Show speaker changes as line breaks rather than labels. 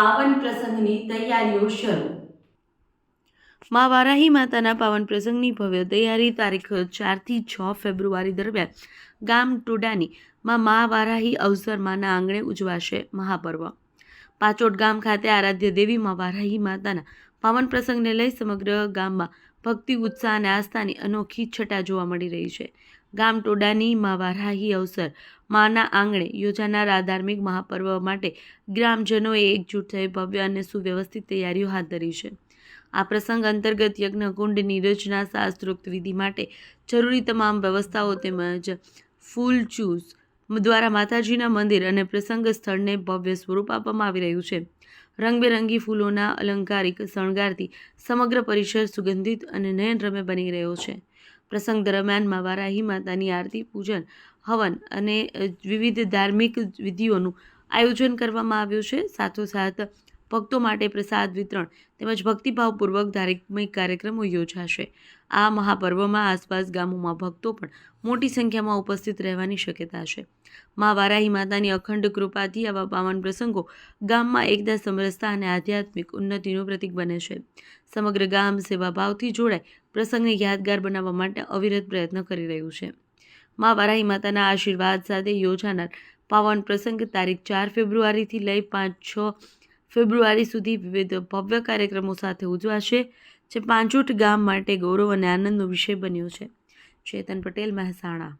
પાવન પ્રસંગની તૈયારીઓ શરૂ। મા વારાહી માતાના પાવન પ્રસંગની ભવ્ય તૈયારી તારીખ 4 થી 6 ફેબ્રુઆરી દરમિયાન ગામ ટોડાની મા વારાહી અવસર માના આંગણે ઉજવાશે મહાપર્વ। પાચોટ ગામ ખાતે આરાધ્ય દેવી મા વારાહી માતાના પાવન પ્રસંગને લઈ સમગ્ર ગામમાં ભક્તિ, ઉત્સાહ અને આસ્થાની અનોખી છટા જોવા મળી રહી છે। ગામ ટોડાની મા વારાહી અવસર માના આંગણે યોજાનાર આ ધાર્મિક મહાપર્વ માટે ગ્રામજનોએ એકજૂટ થઈ ભવ્ય અને સુવ્યવસ્થિત તૈયારીઓ હાથ ધરી છે। આ પ્રસંગ અંતર્ગત યજ્ઞકુંડની રચના, શાસ્ત્રોક્ત વિધિ માટે જરૂરી તમામ વ્યવસ્થાઓ તેમજ ફૂલચૂસ દ્વારા માતાજીના મંદિર અને પ્રસંગ સ્થળને ભવ્ય સ્વરૂપ આપવામાં આવી રહ્યું છે। રંગબેરંગી ફૂલોના અલંકારિક શણગારથી સમગ્ર પરિસર સુગંધિત અને નયનરમ્ય બની રહ્યો છે। પ્રસંગ દરમિયાન મા વારાહી માતાની આરતી, પૂજન, હવન અને વિવિધ ધાર્મિક વિધિઓનું આયોજન કરવામાં આવ્યું છે। સાથોસાથ ભક્તો માટે પ્રસાદ વિતરણ તેમજ ભક્તિભાવપૂર્વક ધાર્મિક કાર્યક્રમો યોજાશે। આ મહાપર્વમાં આસપાસ ગામોમાં ભક્તો પણ મોટી સંખ્યામાં ઉપસ્થિત રહેવાની શક્યતા છે। મા વારાહી માતાની અખંડ કૃપાથી આવા પાવન પ્રસંગો ગામમાં એકતા, સમરસતા અને આધ્યાત્મિક ઉન્નતિનું પ્રતીક બને છે। સમગ્ર ગામ સેવાભાવથી જોડાઈ પ્રસંગને યાદગાર બનાવવા માટે અવિરત પ્રયત્ન કરી રહ્યું છે। મા વારાહી માતાના આશીર્વાદ સાથે યોજાનાર પાવન પ્રસંગ તારીખ 4 ફેબ્રુઆરીથી લઈ 5-6 ફેબ્રુઆરી સુધી વિવિધ ભવ્ય કાર્યક્રમો સાથે ઉજવાશે, જે પાંચોટ ગામ માટે ગૌરવ અને આનંદનો વિષય બન્યો છે। ચેતન પટેલ, મહેસાણા।